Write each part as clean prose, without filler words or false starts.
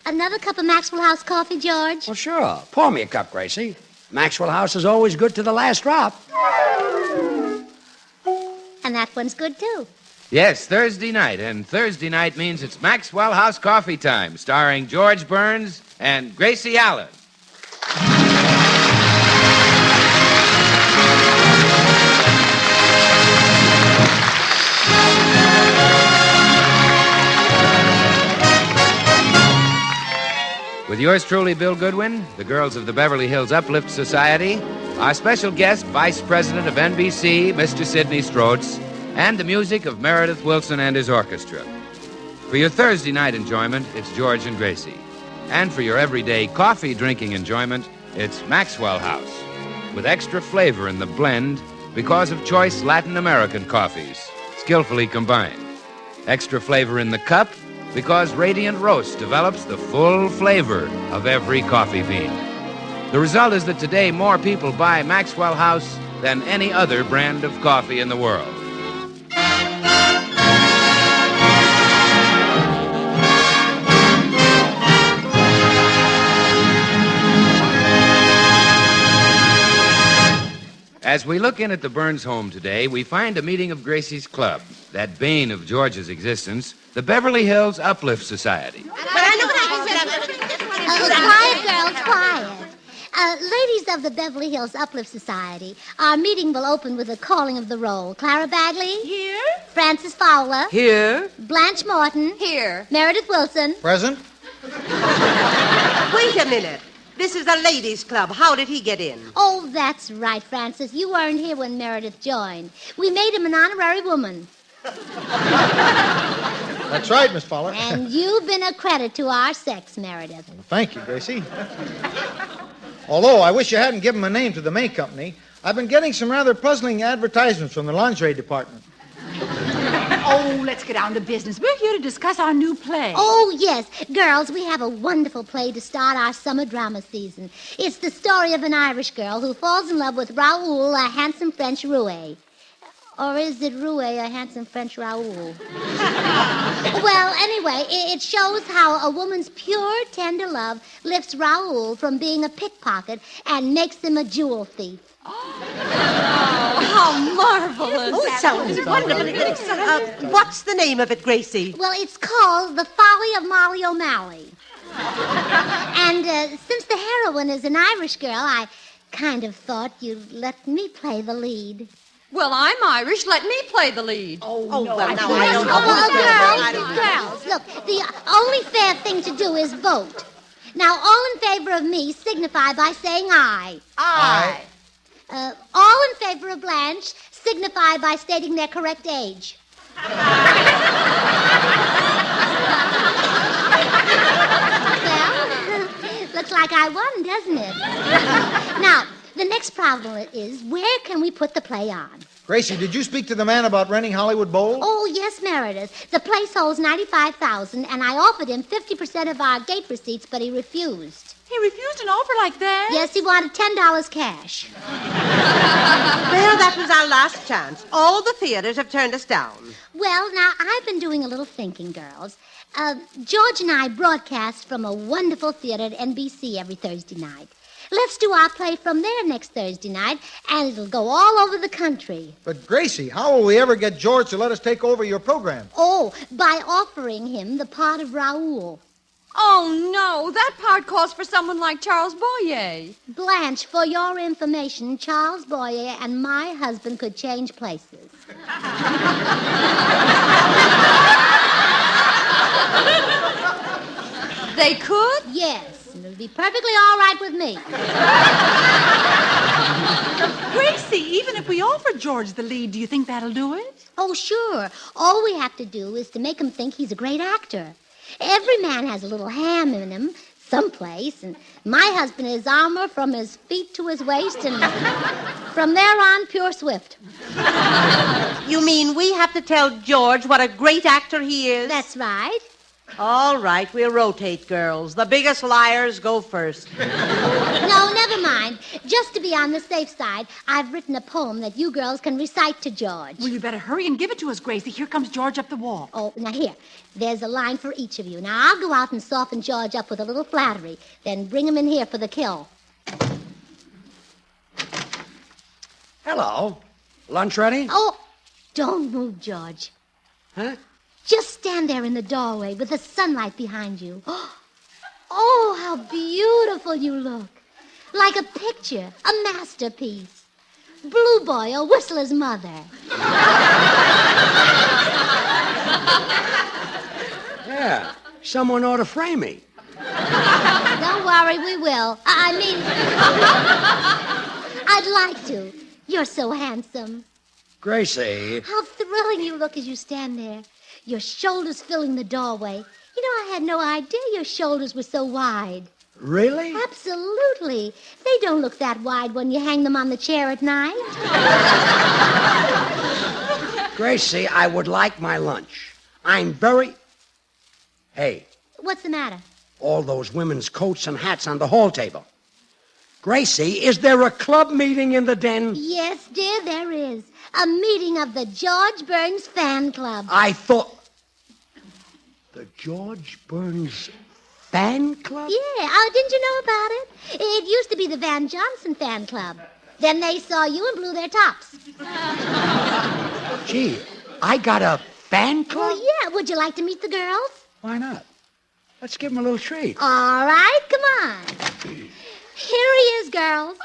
Another cup of Maxwell House coffee, George? Well, sure. Pour me a cup, Gracie. Maxwell House is always good to the last drop. And that one's good, too. Yes, Thursday night. And Thursday night means it's Maxwell House coffee time, starring George Burns and Gracie Allen. With yours truly, Bill Goodwin, the girls of the Beverly Hills Uplift Society, our special guest, Vice President of NBC, Mr. Sidney Stroats, and the music of Meredith Wilson and his orchestra. For your Thursday night enjoyment, it's George and Gracie. And for your everyday coffee drinking enjoyment, it's Maxwell House, with extra flavor in the blend because of choice Latin American coffees, skillfully combined. Extra flavor in the cup because Radiant Roast develops the full flavor of every coffee bean. The result is that today more people buy Maxwell House than any other brand of coffee in the world. As we look in at the Burns home today, we find a meeting of Gracie's club, that bane of George's existence, the Beverly Hills Uplift Society. Quiet, girls, quiet. Ladies of the Beverly Hills Uplift Society, our meeting will open with a calling of the roll. Clara Bagley? Here. Frances Fowler? Here. Blanche Morton? Here. Meredith Wilson? Present. Wait a minute. This is a ladies' club. How did he get in? Oh, that's right, Frances. You weren't here when Meredith joined. We made him an honorary woman. That's right, Miss Fowler. And you've been a credit to our sex, Meredith. Thank you, Gracie. Although I wish you hadn't given my name to the May Company, I've been getting some rather puzzling advertisements from the lingerie department. Oh, let's get down to business. We're here to discuss our new play. Oh, yes. Girls, we have a wonderful play to start our summer drama season. It's the story of an Irish girl who falls in love with Raoul, a handsome French roue. Or is it roue, a handsome French Raoul? Well, anyway, it shows how a woman's pure, tender love lifts Raoul from being a pickpocket and makes him a jewel thief. How marvelous. Oh, it sounds wonderful. What's the name of it, Gracie? Well, it's called The Folly of Molly O'Malley. And since the heroine is an Irish girl, I kind of thought you'd let me play the lead. Well, I'm Irish. Let me play the lead. Well, now I don't know. Girls, look, the only fair thing to do is vote. Now, all in favor of me signify by saying aye. Aye. All in favor of Blanche signify by stating their correct age. Well, looks like I won, doesn't it? Now, the next problem is, where can we put the play on? Gracie, did you speak to the man about renting Hollywood Bowl? Oh, yes, Meredith. The place holds $95,000, and I offered him 50% of our gate receipts, but he refused. He refused an offer like that? Yes, he wanted $10 cash. Well, that was our last chance. All the theaters have turned us down. Well, now, I've been doing a little thinking, girls. George and I broadcast from a wonderful theater at NBC every Thursday night. Let's do our play from there next Thursday night, and it'll go all over the country. But, Gracie, how will we ever get George to let us take over your program? Oh, by offering him the part of Raoul. Oh, no. That part calls for someone like Charles Boyer. Blanche, for your information, Charles Boyer and my husband could change places. They could? Yes. It'll be perfectly all right with me. Gracie, even if we offer George the lead, do you think that'll do it? Oh, sure. All we have to do is to make him think he's a great actor. Every man has a little ham in him someplace, and my husband is armor from his feet to his waist, and from there on, pure swift. You mean we have to tell George what a great actor he is? That's right. All right, we'll rotate, girls. The biggest liars go first. No, never mind. Just to be on the safe side, I've written a poem that you girls can recite to George. Well, you better hurry and give it to us, Gracie. Here comes George up the wall. Oh, now here. There's a line for each of you. Now, I'll go out and soften George up with a little flattery. Then bring him in here for the kill. Hello. Lunch ready? Oh, don't move, George. Huh? Just stand there in the doorway with the sunlight behind you. Oh, how beautiful you look. Like a picture, a masterpiece. Blue Boy or Whistler's mother. Yeah. Someone ought to frame me. Don't worry, we will. I'd like to. You're so handsome. Gracie. How thrilling you look as you stand there. Your shoulders filling the doorway. You know, I had no idea your shoulders were so wide. Really? Absolutely. They don't look that wide when you hang them on the chair at night. Gracie, I would like my lunch. I'm very... Hey, What's the matter? all those women's coats and hats on the hall table. Gracie, is there a club meeting in the den? Yes, dear, there is. A meeting of the George Burns Fan Club. I thought... The George Burns Fan Club? Yeah, didn't you know about it? It used to be the Van Johnson Fan Club. Then they saw you and blew their tops. Gee, I got a fan club? Well, yeah. Would you like to meet the girls? Why not? Let's give them a little treat. All right, come on. Here he is, girls.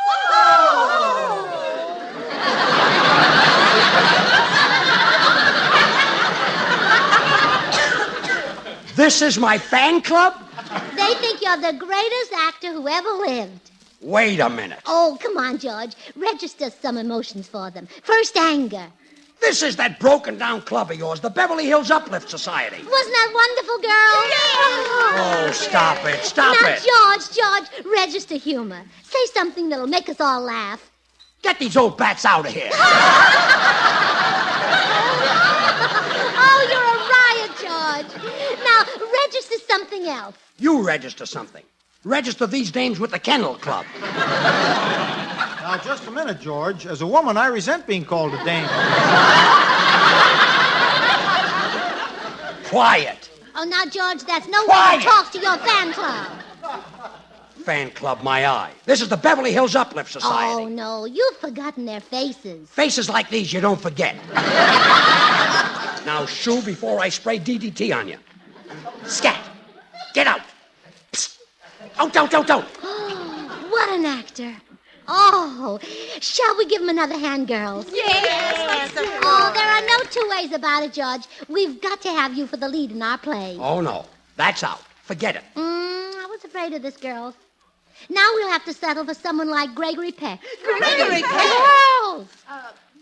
This is my fan club? They think you're the greatest actor who ever lived. Wait a minute. Oh, come on, George. Register some emotions for them. First, anger. This is that broken down club of yours, the Beverly Hills Uplift Society. Wasn't that wonderful, girls? Oh, stop it. Stop Now, it. George, register humor. Say something that'll make us all laugh. Get these old bats out of here. Oh, you're a riot, George. Now, register something else. You register something. Register these dames with the Kennel Club. Now, just a minute, George. As a woman, I resent being called a dame. Quiet. Oh, now, George, that's no way Quiet. to talk to your fan club. Fan club, my eye. This is the Beverly Hills Uplift Society. Oh, no, you've forgotten their faces. Faces like these you don't forget. Now, shoo before I spray DDT on you. Scat. Get out. Psst. Out. What an actor. Oh, shall we give him another hand, girls? Yes. Oh, there are no two ways about it, George. We've got to have you for the lead in our play. Oh, no. That's out. Forget it. I was afraid of this, girls. Now we'll have to settle for someone like Gregory Peck. Gregory Peck? Girls!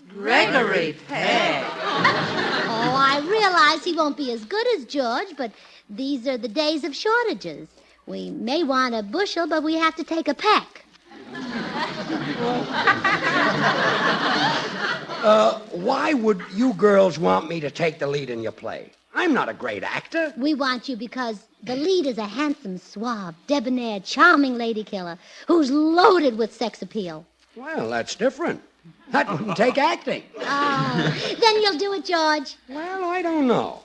Gregory Peck. Oh, I realize he won't be as good as George, but these are the days of shortages. We may want a bushel, but we have to take a peck. Why would you girls want me to take the lead in your play? I'm not a great actor. We want you because the lead is a handsome, suave, debonair, charming lady killer who's loaded with sex appeal. Well, that's different. That wouldn't take acting. Oh, then you'll do it, George. Well, I don't know.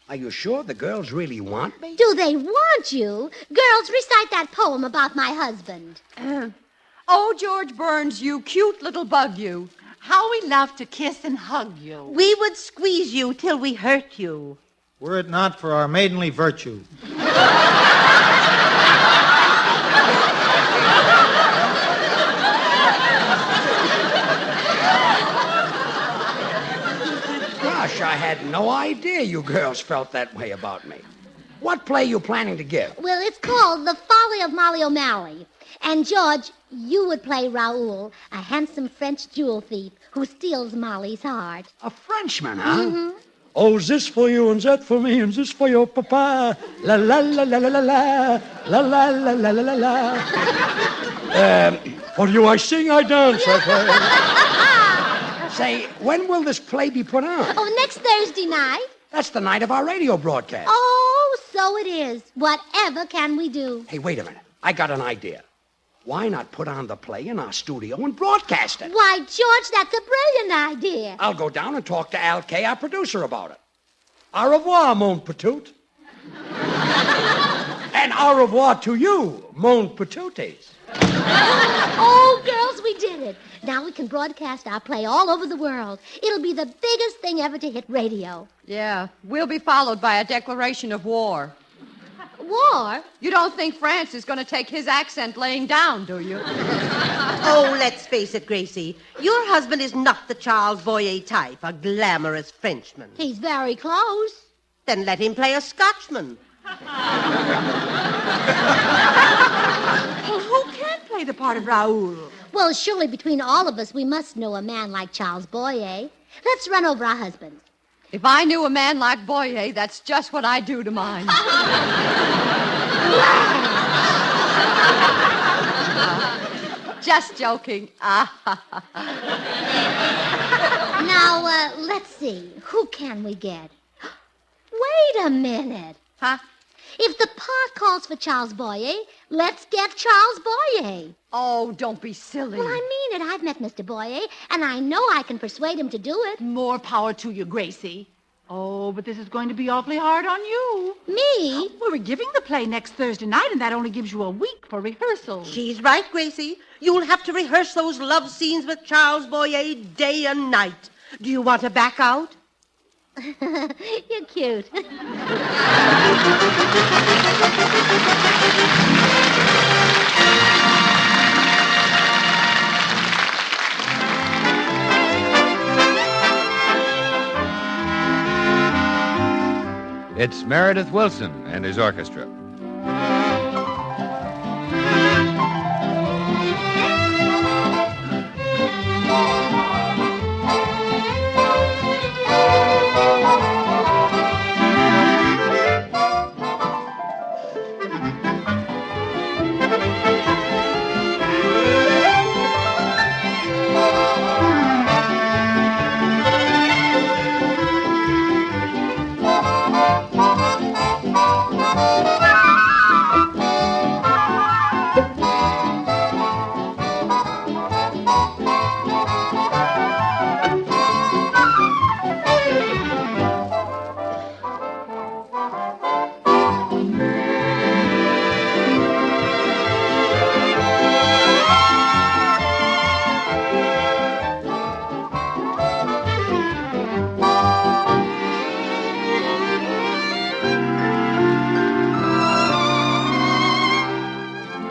Are you sure the girls really want me? Do they want you? Girls, recite that poem about my husband. Oh, George Burns, you cute little bug, you. How we love to kiss and hug you. We would squeeze you till we hurt you. Were it not for our maidenly virtue. Gosh, I had no idea you girls felt that way about me. What play you planning to give? Well, it's called The Folly of Molly O'Malley. And, George, you would play Raoul, a handsome French jewel thief who steals Molly's heart. A Frenchman, huh? Mm-hmm. Oh, this for you and that for me and this for your papa. La la la la la la la la la la la la la la. For you I sing, I dance, I play. Say, when will this play be put on? Oh, next Thursday night. That's the night of our radio broadcast. Oh, so So it is. Whatever can we do? Hey, wait a minute. I got an idea. Why not put on the play in our studio and broadcast it? Why, George, that's a brilliant idea. I'll go down and talk to Al Kay, our producer, about it. Au revoir, mon petit. And au revoir to you, mon petite. Oh, girls, we did it. Now we can broadcast our play all over the world. It'll be the biggest thing ever to hit radio. Yeah, we'll be followed by a declaration of war. War? You don't think France is going to take his accent laying down, do you? Oh, let's face it, Gracie. Your husband is not the Charles Boyer type, a glamorous Frenchman. He's very close. Then let him play a Scotchman. Well, who can play the part of Raoul? Well, surely between all of us, we must know a man like Charles Boyer. Let's run over our husbands. If I knew a man like Boyer, that's just what I'd do to mine. Just joking. Now, let's see. Who can we get? Wait a minute. Huh? If the part calls for Charles Boyer, let's get Charles Boyer. Oh, don't be silly. Well, I mean it. I've met Mr. Boyer, and I know I can persuade him to do it. More power to you, Gracie. Oh, but this is going to be awfully hard on you. Me? Well, we're giving the play next Thursday night, and that only gives you a week for rehearsal. She's right, Gracie. You'll have to rehearse those love scenes with Charles Boyer day and night. Do you want to back out? You're cute. It's Meredith Wilson and his orchestra.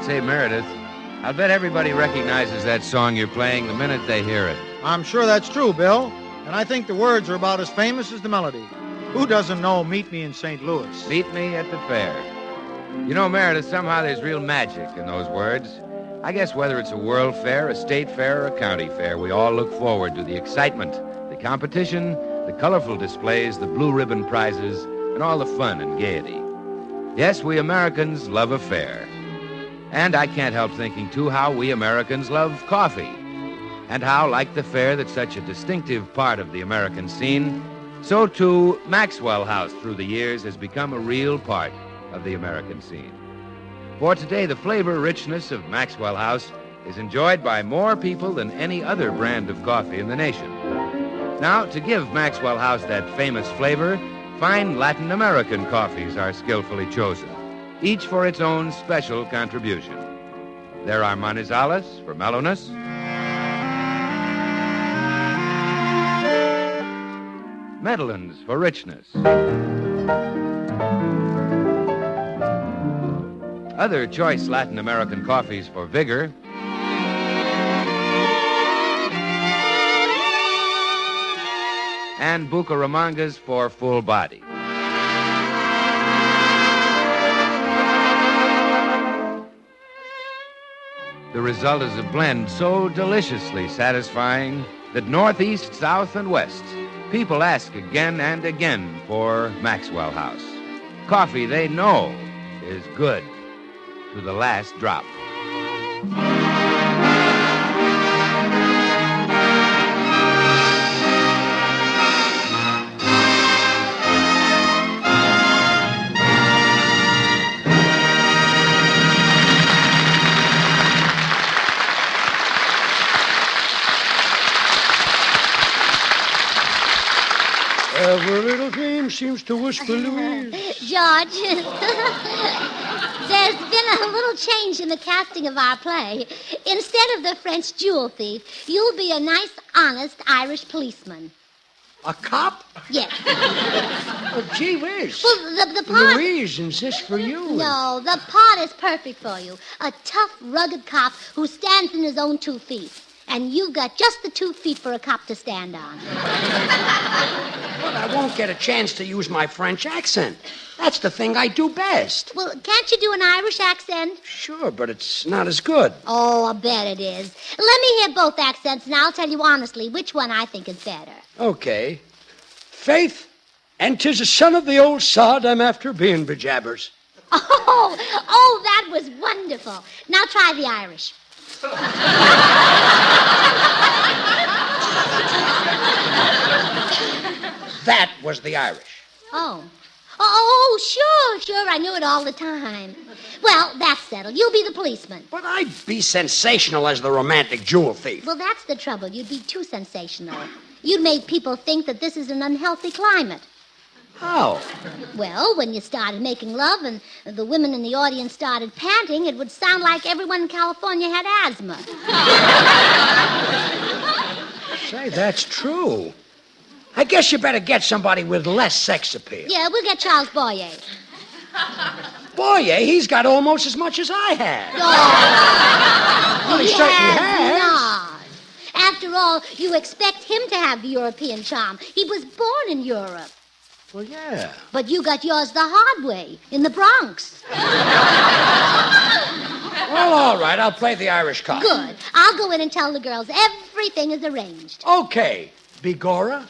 Say, Meredith, I'll bet everybody recognizes that song you're playing the minute they hear it. I'm sure that's true, Bill. And I think the words are about as famous as the melody. Who doesn't know Meet Me in St. Louis? Meet me at the fair. You know, Meredith, somehow there's real magic in those words. I guess whether it's a world fair, a state fair, or a county fair, we all look forward to the excitement, the competition, the colorful displays, the blue ribbon prizes, and all the fun and gaiety. Yes, we Americans love a fair. And I can't help thinking, too, how we Americans love coffee. And how, like the fair that's such a distinctive part of the American scene, so, too, Maxwell House through the years has become a real part of the American scene. For today, the flavor richness of Maxwell House is enjoyed by more people than any other brand of coffee in the nation. Now, to give Maxwell House that famous flavor, fine Latin American coffees are skillfully chosen, each for its own special contribution. There are Manizales for mellowness, Medellins for richness, other choice Latin American coffees for vigor, and Bucaramangas for full body. The result is a blend so deliciously satisfying that northeast, south, and west, people ask again and again for Maxwell House. Coffee they know is good to the last drop. seems to whisper Louise. George, there's been a little change in the casting of our play. Instead of the French jewel thief, you'll be a nice, honest Irish policeman. A cop? Yes. Oh, gee whiz. Well, the part... Louise, is this for you? No, the part is perfect for you. A tough, rugged cop who stands on his own 2 feet. And you've got just the 2 feet for a cop to stand on. But I won't get a chance to use my French accent. That's the thing I do best. Well, can't you do an Irish accent? Sure, but it's not as good. Oh, I bet it is. Let me hear both accents, and I'll tell you honestly which one I think is better. Okay. Faith, and 'tis the son of the old sod I'm after being, bejabbers. Oh, that was wonderful. Now try the Irish. That was the Irish. Oh, sure. I knew it all the time. Well, that's settled. You'll be the policeman. But I'd be sensational as the romantic jewel thief. Well, that's the trouble. You'd be too sensational. You'd make people think that this is an unhealthy climate. How? Well, when you started making love and the women in the audience started panting, it would sound like everyone in California had asthma. Say, that's true. I guess you better get somebody with less sex appeal. Yeah, we'll get Charles Boyer. Boyer, he's got almost as much as I have. Oh, Well, he certainly has. not. After all, you expect him to have the European charm. He was born in Europe. Well, yeah. But you got yours the hard way, in the Bronx. Well, all right, I'll play the Irish cop. Good. I'll go in and tell the girls everything is arranged. Okay. Begorra?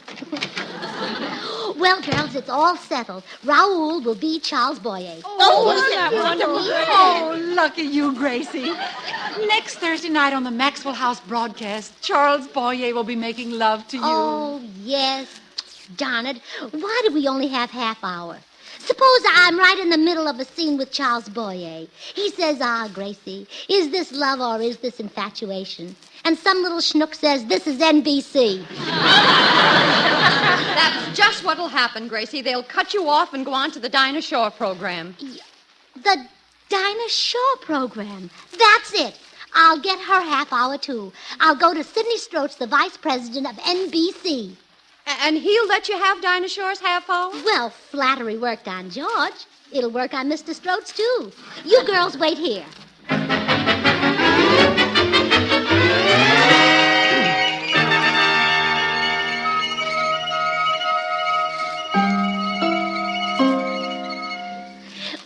Well, girls, it's all settled. Raoul will be Charles Boyer. Oh, isn't that wonderful? Oh, lucky you, Gracie. Next Thursday night on the Maxwell House broadcast, Charles Boyer will be making love to you. Oh, yes. Darn it. Why do we only have half hour? Suppose I'm right in the middle of a scene with Charles Boyer. He says, Gracie, is this love or is this infatuation? And some little schnook says, this is NBC. That's just what'll happen, Gracie. They'll cut you off and go on to the Dinah Shore program. The Dinah Shore program. That's it. I'll get her half hour, too. I'll go to Sidney Stroats, the vice president of NBC. And he'll let you have Dinah Shore's half hour? Well, flattery worked on George. It'll work on Mr. Stroats, too. You girls wait here.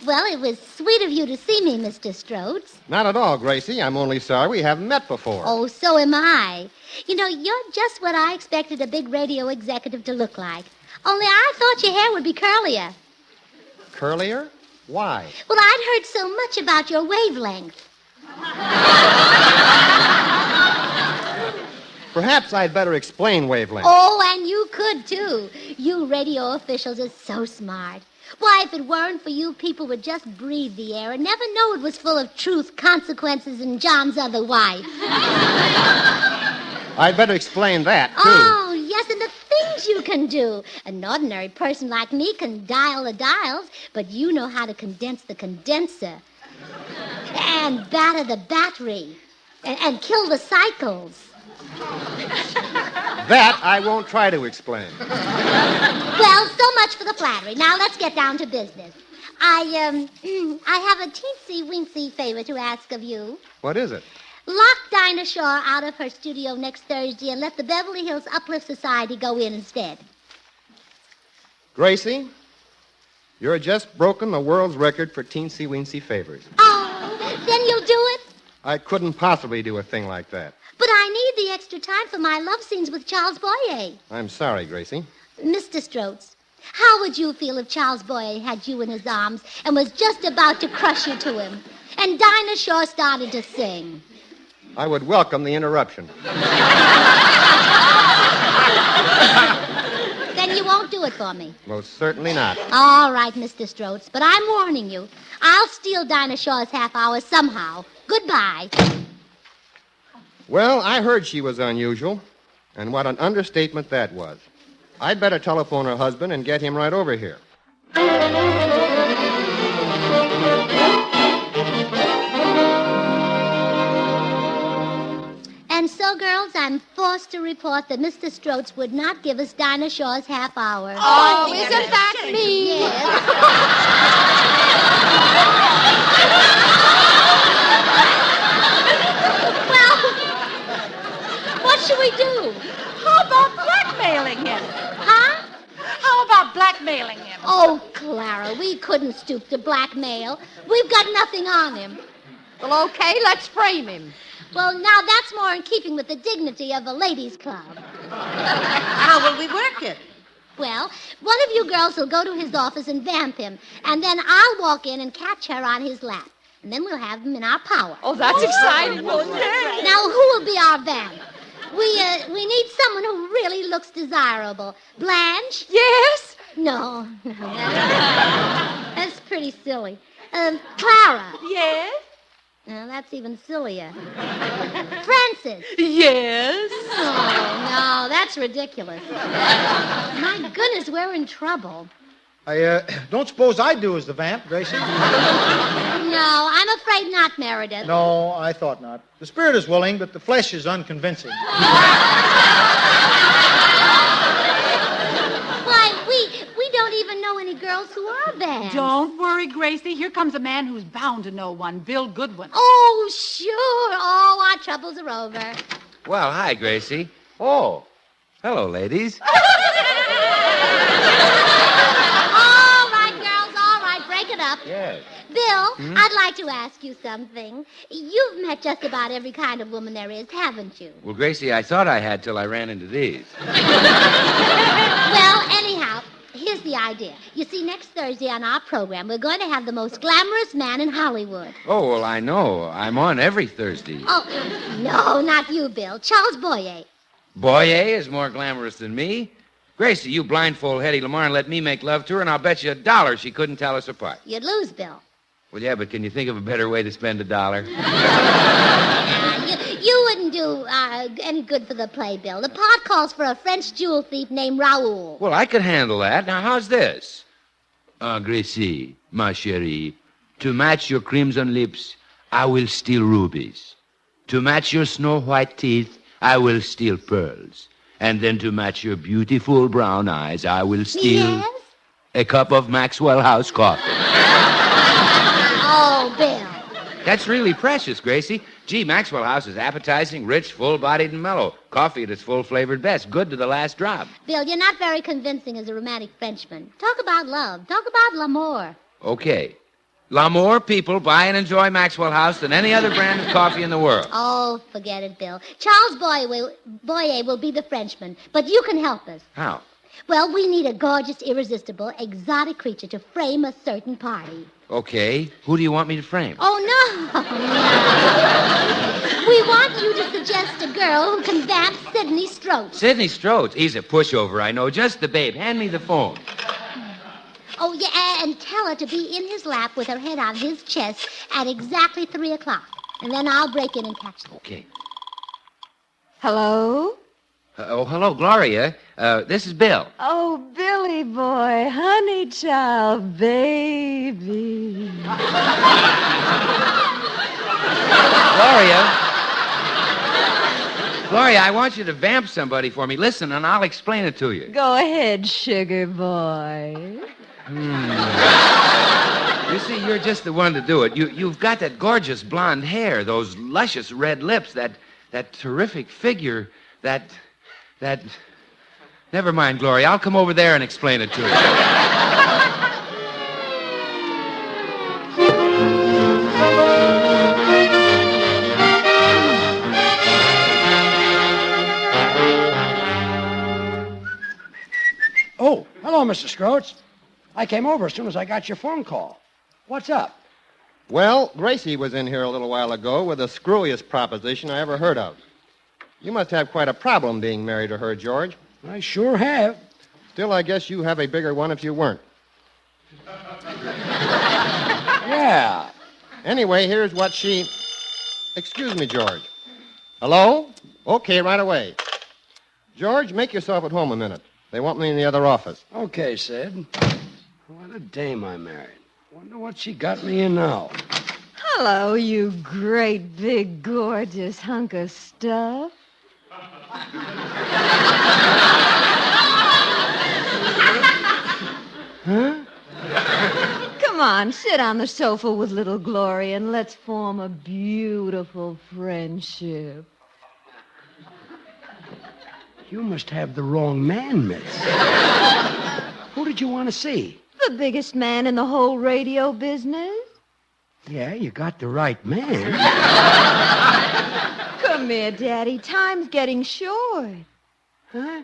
Well, it was sweet of you to see me, Mr. Stroats. Not at all, Gracie. I'm only sorry we haven't met before. Oh, so am I. You know, you're just what I expected a big radio executive to look like. Only I thought your hair would be curlier. Curlier? Why? Well, I'd heard so much about your wavelength. Perhaps I'd better explain wavelength. Oh, and you could, too. You radio officials are so smart. Why, if it weren't for you, people would just breathe the air and never know it was full of truth, consequences, and John's other wife. I'd better explain that, too. Oh, yes, and the things you can do. An ordinary person like me can dial the dials, but you know how to condense the condenser and batter the battery and kill the cycles. That I won't try to explain. Well, so much for the flattery. Now let's get down to business. I have a teensy-weensy favor to ask of you. What is it? Lock Dinah Shore out of her studio next Thursday and let the Beverly Hills Uplift Society go in instead. Gracie, you're just broken the world's record for teensy-weensy favors. Oh, then you'll do it? I couldn't possibly do a thing like that. But I need the extra time for my love scenes with Charles Boyer. I'm sorry, Gracie. Mr. Stroats, how would you feel if Charles Boyer had you in his arms and was just about to crush you to him? And Dinah Shore started to sing. I would welcome the interruption. Then you won't do it for me. Most certainly not. All right, Mr. Stroats, but I'm warning you. I'll steal Dinah Shore's half hour somehow. Goodbye. Well, I heard she was unusual, and what an understatement that was. I'd better telephone her husband and get him right over here. And so, girls, I'm forced to report that Mr. Stroats would not give us Dinah Shaw's half hour. Oh, isn't that mean? Yes. Well, what should we do? How about blackmailing him? Huh? How about blackmailing him? Oh, Clara, we couldn't stoop to blackmail. We've got nothing on him. Well, okay, let's frame him. Well, now that's more in keeping with the dignity of a ladies' club. How will we work it? Well, one of you girls will go to his office and vamp him, and then I'll walk in and catch her on his lap. And then we'll have him in our power. Oh, that's exciting. Now, who will be our vamp? We need someone who really looks desirable. Blanche? Yes? No, that's pretty silly. Clara? Yes? No, that's even sillier. Francis? Yes? Oh, no, that's ridiculous. My goodness, we're in trouble. I don't suppose I'd do as the vamp, Gracie. No, I'm afraid not, Meredith. No, I thought not. The spirit is willing, but the flesh is unconvincing. Why, we don't even know any girls who are vamps. Don't worry, Gracie. Here comes a man who's bound to know one, Bill Goodwin. Oh, sure. Oh, our troubles are over. Well, hi, Gracie. Oh, hello, ladies. All right, girls, all right. Break it up. Yes. Bill, I'd like to ask you something. You've met just about every kind of woman there is, haven't you? Well, Gracie, I thought I had till I ran into these. Well, anyhow, here's the idea. You see, next Thursday on our program, we're going to have the most glamorous man in Hollywood. Oh, well, I know. I'm on every Thursday. Oh, no, not you, Bill. Charles Boyer. Boyer is more glamorous than me. Gracie, you blindfold Hetty Lamar and let me make love to her, and I'll bet you $1 she couldn't tell us apart. You'd lose, Bill. Well, yeah, but can you think of a better way to spend $1? You wouldn't do any good for the play, Bill. The part calls for a French jewel thief named Raoul. Well, I could handle that. Now, how's this? Gracie, ma chérie, to match your crimson lips, I will steal rubies. To match your snow-white teeth, I will steal pearls. And then to match your beautiful brown eyes, I will steal a cup of Maxwell House coffee. Oh, Bill. That's really precious, Gracie. Gee, Maxwell House is appetizing, rich, full-bodied, and mellow. Coffee at its full-flavored best, good to the last drop. Bill, you're not very convincing as a romantic Frenchman. Talk about love. Talk about l'amour. Okay. More people buy and enjoy Maxwell House than any other brand of coffee in the world. Oh, forget it, Bill. Charles Boyer will be the Frenchman, but you can help us. How? Well, we need a gorgeous, irresistible, exotic creature to frame a certain party. Okay. Who do you want me to frame? Oh, no. We want you to suggest a girl who can vamp Sidney Stroats. Sidney Stroats. He's a pushover, I know. Just the babe. Hand me the phone. Oh, yeah, and tell her to be in his lap with her head on his chest at exactly 3 o'clock. And then I'll break in and catch them. Okay. Hello? Hello, Gloria. This is Bill. Oh, Billy boy, honey child, baby. Gloria, I want you to vamp somebody for me. Listen, and I'll explain it to you. Go ahead, sugar boy. You see, you're just the one to do it. You've got that gorgeous blonde hair, those luscious red lips, that terrific figure, that... Never mind, Gloria. I'll come over there and explain it to you. Oh, hello, Mr. Scroats. I came over as soon as I got your phone call. What's up? Well, Gracie was in here a little while ago with the screwiest proposition I ever heard of. You must have quite a problem being married to her, George. I sure have. Still, I guess you have a bigger one if you weren't. Yeah. Anyway, here's what she... Excuse me, George. Hello? Okay, right away. George, make yourself at home a minute. They want me in the other office. Okay, Sid. What a dame I married. Wonder what she got me in now. Hello, you great, big, gorgeous hunk of stuff. Huh? Come on, sit on the sofa with little Glory and let's form a beautiful friendship. You must have the wrong man, miss. Who did you want to see? The biggest man in the whole radio business. Yeah, you got the right man. Come here, Daddy. Time's getting short. Huh?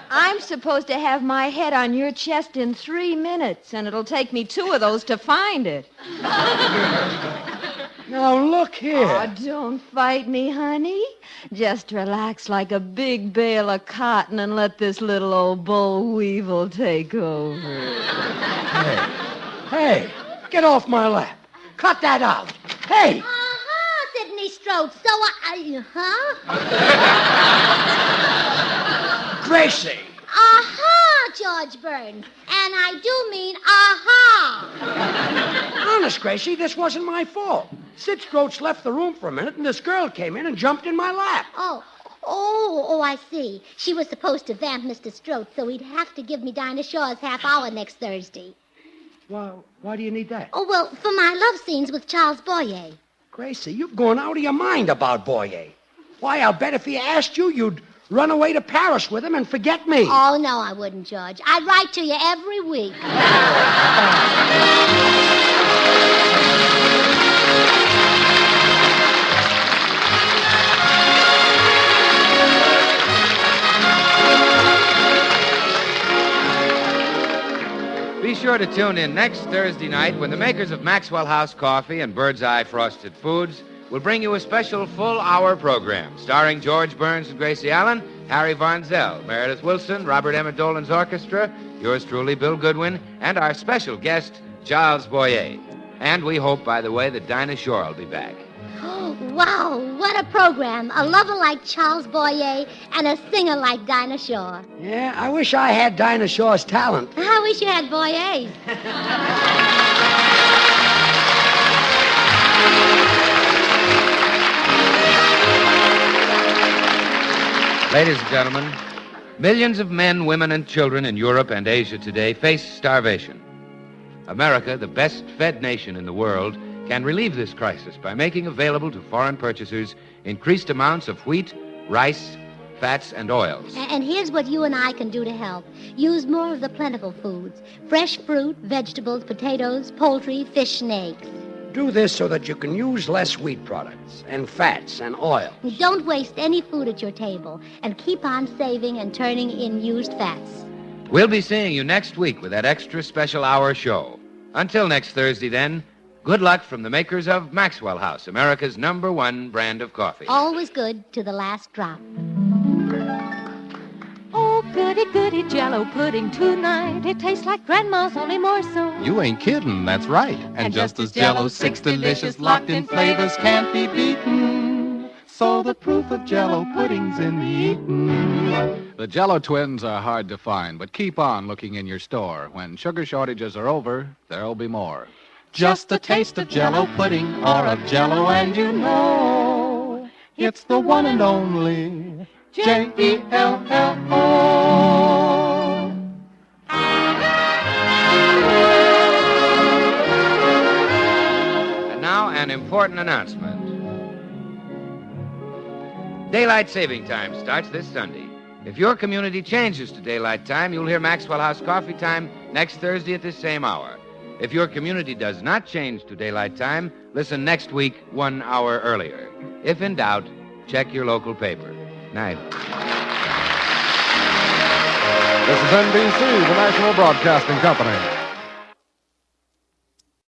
I'm supposed to have my head on your chest in 3 minutes, and it'll take me 2 of those to find it. Now, look here. Oh, don't fight me, honey. Just relax like a big bale of cotton and let this little old boll weevil take over. Hey, get off my lap. Cut that out. Hey! Sidney Strode. So Gracie! George Burns. And I do mean aha. Honest, Gracie, this wasn't my fault. Sid Stroats left the room for a minute, and this girl came in and jumped in my lap. Oh, I see. She was supposed to vamp Mr. Strode, so he'd have to give me Dinah Shaw's half hour next Thursday. Well, why do you need that? Oh, well, for my love scenes with Charles Boyer. Gracie, you've gone out of your mind about Boyer. Why, I'll bet if he asked you, you'd run away to Paris with him and forget me. Oh, no, I wouldn't, George. I'd write to you every week. Be sure to tune in next Thursday night when the makers of Maxwell House Coffee and Bird's Eye Frosted Foods will bring you a special full-hour program starring George Burns and Gracie Allen, Harry Von Zell, Meredith Wilson, Robert Emmett Dolan's orchestra, yours truly, Bill Goodwin, and our special guest, Charles Boyer. And we hope, by the way, that Dinah Shore will be back. Wow, what a program. A lover like Charles Boyer and a singer like Dinah Shore. Yeah, I wish I had Dinah Shore's talent. I wish you had Boyer's. Ladies and gentlemen, millions of men, women, and children in Europe and Asia today face starvation. America, the best-fed nation in the world, can relieve this crisis by making available to foreign purchasers increased amounts of wheat, rice, fats, and oils. And here's what you and I can do to help. Use more of the plentiful foods. Fresh fruit, vegetables, potatoes, poultry, fish, and eggs. Do this so that you can use less wheat products and fats and oil. Don't waste any food at your table, and keep on saving and turning in used fats. We'll be seeing you next week with that extra special hour show. Until next Thursday, then, good luck from the makers of Maxwell House, America's #1 brand of coffee. Always good to the last drop. Oh, goody, goody Jell-O pudding tonight. It tastes like Grandma's, only more so. You ain't kidding, that's right. And just as Jell-O's 6 delicious locked-in flavors can't be beaten, so the proof of Jell-O pudding's in the eating. The Jell-O twins are hard to find, but keep on looking in your store. When sugar shortages are over, there'll be more. Just a taste of Jell-O pudding or of Jell-O and you know it's the one and only Jell-O. And now, an important announcement. Daylight saving time starts this Sunday. If your community changes to daylight time, you'll hear Maxwell House Coffee Time next Thursday at this same hour. If your community does not change to daylight time, listen next week 1 hour earlier. If in doubt, check your local paper. Night. This is NBC, the National Broadcasting Company.